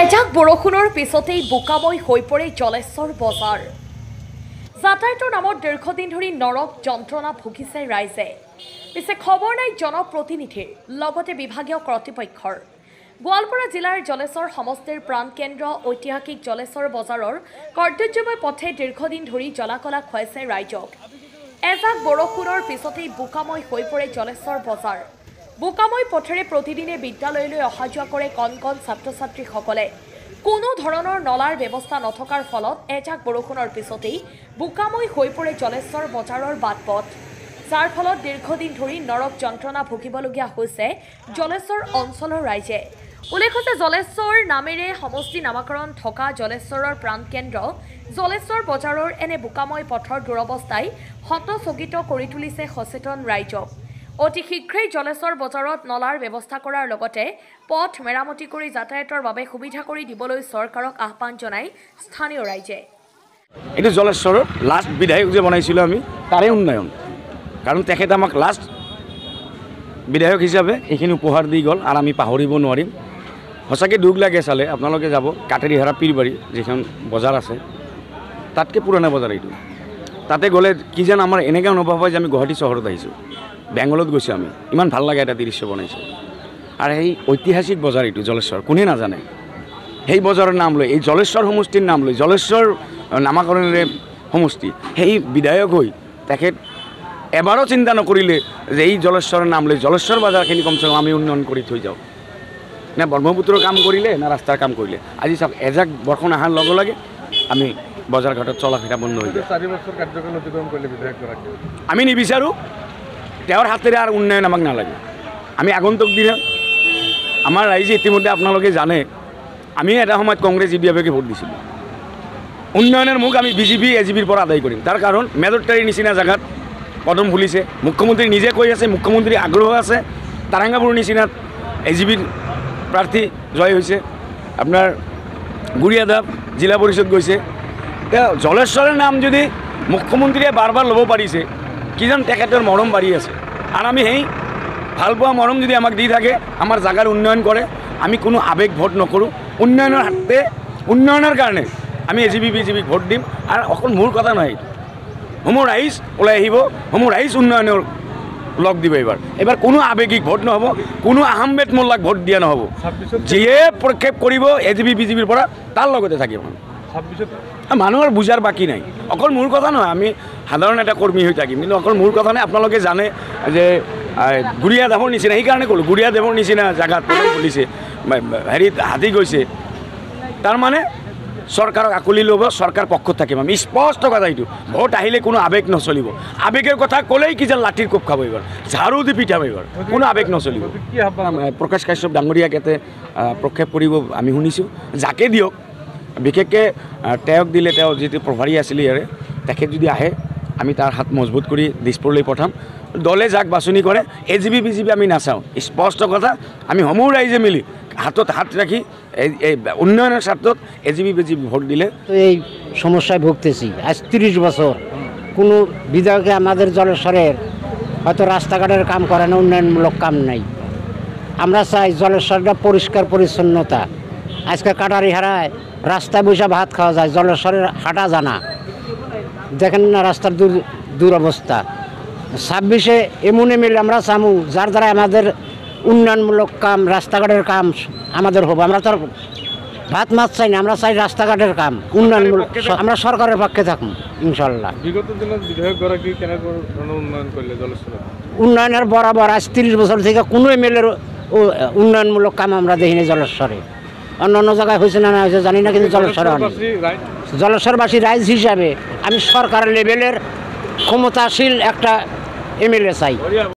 এজাক বৰষুণৰ পিছতেই বোকাময় হৈ পৰে জলেশ্বৰ বজাৰ। যাতায়াতৰ নামত দীৰ্ঘদিন ধৰি নৰক যন্ত্ৰণা ভুগিছে ৰাইজে। পিছে খবৰ নাই জনপ্ৰতিনিধিৰ লগতে বিভাগীয় কৰ্তৃপক্ষৰ। গোৱালপাৰা জিলাৰ জলেশ্বৰ সমষ্টিৰ প্ৰাণকেন্দ্ৰ ঐতিহাসিক জলেশ্বৰ বজাৰৰ কৰ্তব্যময় পথে দীৰ্ঘদিন ধৰি জলাকলা খুৱাইছে ৰাইজক। এজাক বৰষুণৰ পিছতেই বোকাময় হৈ পৰে জলেশ্বৰ বজাৰ। বোকাময় পথেৰে প্ৰতিদিনে বিদ্যালয়লৈ অহা যোৱা কৰে কণ কণ ছাত্ৰ ছাত্ৰীসকলে। কোনো ধৰণৰ নলাৰ ব্যৱস্থা নথকাৰ ফলত এজাক বৰষুণৰ পিছতেই বোকাময় হৈ পৰে জলেশ্বৰ বজাৰৰ বাট পথ, যাৰ ফলত দীৰ্ঘদিন ধৰি নৰক যন্ত্ৰণা ভুগিবলগীয়া হৈছে জলেশ্বৰ অঞ্চলৰ ৰাইজে। উল্লেখ্য যে জলেশ্বৰ নামেৰে সমষ্টি নামাকৰণ থকা জলেশ্বৰৰ প্ৰাণকেন্দ্ৰ জলেশ্বৰ বজাৰৰ এনে বোকাময় পথৰ দুৰৱস্থাই হতচকিত কৰি তুলিছে সচেতন ৰাইজক। অতি শীঘ্ৰেই জলেশ্বৰ বজাৰত নলাৰ ব্যৱস্থা কৰাৰ লগতে পথ মেৰামতি কৰি যাতায়াতৰ বাবে সুবিধা কৰি দিবলৈ চৰকাৰক আহ্বান জনায় স্থানীয় ৰাইজে। এইটো জলেশ্বৰৰ লাষ্ট বিধায়ক যে বনাইছিলোঁ আমি তাৰে উন্নয়ন, কাৰণ তেখেতে আমাক লাষ্ট বিধায়ক হিচাপে এইখিনি উপহাৰ দি গ'ল আৰু আমি পাহৰিব নোৱাৰিম। সঁচাকৈ দুখ লাগে চালে। আপোনালোকে যাব কাটেৰীহাৰা পীৰবাৰী যিখন বজাৰ আছে, তাতকৈ পুৰণা বজাৰ এইটো। তাতে গ'লে কি যেন আমাৰ এনেকৈ অনুভৱ হয় যে আমি গুৱাহাটী চহৰত আহিছোঁ, বেংগলত গৈছোঁ আমি। ইমান ভাল লাগে এটা দৃশ্য বনাইছে। আৰু সেই ঐতিহাসিক বজাৰ এইটো জলেশ্বৰ, কোনে নাজানে। সেই বজাৰৰ নাম লৈ, এই জলেশ্বৰ সমষ্টিৰ নাম লৈ, জলেশ্বৰ নামাকৰণেৰে সমষ্টি, সেই বিধায়ক হৈ তেখেত এবাৰো চিন্তা নকৰিলে যে এই জলেশ্বৰৰ নাম লৈ জলেশ্বৰ বজাৰখিনি কমচে কম আমি উন্নয়ন কৰি থৈ যাওঁ। নে ব্ৰহ্মপুত্ৰৰ কাম কৰিলে না ৰাস্তাৰ কাম কৰিলে। আজি চাওক, এজাক বৰষুণ অহাৰ লগে লগে আমি বজাৰ ঘাটত চলা ফিৰা বন্ধ হৈ যায়। 4 বছৰ কাৰ্যকাল অতিক্ৰম কৰিলে বিধায়কগৰাকী। আমি নিবিচাৰোঁ তেওঁৰ হাতেৰে আৰু উন্নয়ন আমাক নালাগে। আমি আগন্তুক দিনত আমাৰ ৰাইজে ইতিমধ্যে আপোনালোকে জানে, আমি এটা সময়ত কংগ্ৰেছ ইউডিএফকে ভোট দিছিলোঁ। উন্নয়নৰ মুখ আমি বিজেপি এজিপিৰ পৰা আদায় কৰিম। তাৰ কাৰণ মেজৰটাৰীৰ নিচিনা জেগাত কদম ফুলিছে। মুখ্যমন্ত্ৰী নিজে কৈ আছে, মুখ্যমন্ত্ৰীৰ আগ্ৰহ আছে। তাৰাংগাপুৰ নিচিনাত এজিপিৰ প্ৰাৰ্থী জয় হৈছে। আপোনাৰ গুৰিয়াদাব জিলা পৰিষদ গৈছে। তেওঁ জলেশ্বৰৰ নাম যদি মুখ্যমন্ত্ৰীয়ে বাৰ বাৰ ল'ব পাৰিছে, কিজন তেখেতৰ মৰম বাঢ়ি আছে। আৰু আমি সেই ভালপোৱা মৰম যদি আমাক দি থাকে, আমাৰ জাগাৰ উন্নয়ন কৰে, আমি কোনো আৱেগ ভোট নকৰোঁ। উন্নয়নৰ হাতে, উন্নয়নৰ কাৰণে আমি এজিপি বিজেপিক ভোট দিম। আৰু অকল মোৰ কথা নহয়, সমূহ ৰাইজ ওলাই আহিব, সমূহ ৰাইজ উন্নয়নৰ লগ দিব। এইবাৰ কোনো আৱেগিক ভোট নহ'ব, কোনো আহমেদ মোল্লাক ভোট দিয়া নহ'ব। যিয়ে প্ৰক্ষেপ কৰিব এজিপি বিজেপিৰ পৰা তাৰ লগতে থাকিব। মানুহৰ বুজাৰ বাকী নাই। অকল মোৰ কথা নহয়, আমি সাধাৰণ এটা কৰ্মী হৈ থাকিম, কিন্তু অকল মোৰ কথা নাই। আপোনালোকে জানে যে গুৰিয়াদেৱৰ নিচিনা, সেইকাৰণে ক'লোঁ গুৰিয়াদেৱৰ নিচিনা জেগাত পদম ফুলিছে, হেৰিত হাতী গৈছে। তাৰমানে চৰকাৰক আঁকোৱালি ল'ব, চৰকাৰ পক্ষত থাকিম আমি। স্পষ্ট কথা এইটো। ভোট আহিলে কোনো আৱেগ নচলিব। আৱেগৰ কথা ক'লেই কি যেন লাঠিৰ কোব খাব এইবাৰ, ঝাৰু দি পিঠাব এইবাৰ, কোনো আৱেগ নচলিব। প্ৰকাশ কাশ্যপ ডাঙৰীয়াক ইয়াতে প্ৰক্ষেপ কৰিব আমি শুনিছোঁ। যাকে দিয়ক, বিশেষকৈ তেওঁক দিলে, তেওঁ যিটো প্ৰভাৰী আছিলে ইয়াৰে, তেখেত যদি আহে আমি তাৰ হাত মজবুত কৰি দিছপুৰলৈ পঠাম। দলে যাক বাছনি কৰে, এজিপি বিজেপি আমি নাচাওঁ। স্পষ্ট কথা, আমি সমূহ ৰাইজে মিলি হাতত হাত ৰাখি এই উন্নয়নের স্বার্থত এজিপি বিজেপি ভোট দিলে। তো এই সমস্যায় ভুগতেছি আজ 30 বছর। কোনো বিধায়কে আমাদের জলেশ্বরের হয়তো রাস্তাঘাটের কাম করে না, উন্নয়নমূলক কাম নাই। আমরা চাই জলেশ্বরটা পরিষ্কার পরিচ্ছন্নতা। আজকে কাটারিহারায় রাস্তায় বসে ভাত খাওয়া যায়, জলেশ্বরের হাঁটা জানা দেখেন না, রাস্তার দুরবস্থা। 26-এ এমন এমএলএ আমরা চামু যার দ্বারা আমাদের উন্নয়নমূলক কাম, রাস্তাঘাটের কাম আমাদের হবে। আমরা তো ভাত মাছ চাই না, আমরা চাই রাস্তাঘাটের কাম উন্নয়নমূলক। আমরা সরকারের পক্ষে থাকুন ইনশাল্লাহ। বিগত দিনত বিধায়কগৰাকী কেনেকৈ উন্নয়ন কৰিলে জলেশ্বৰত? উন্নয়নের বরাবর আজ 30 বছর থেকে কোনো এমএলএর উন্নয়নমূলক কাম আমরা দেখিনি জলেশ্বরে। অন্য অন্য জায়গায় হয়েছে না হয়েছে জানি না, কিন্তু জলেশ্বরে জলেশ্বরবাসী রাইজ হিসাবে আমি সরকার লেভেলের ক্ষমতাশীল একটা এমএলএ চাই।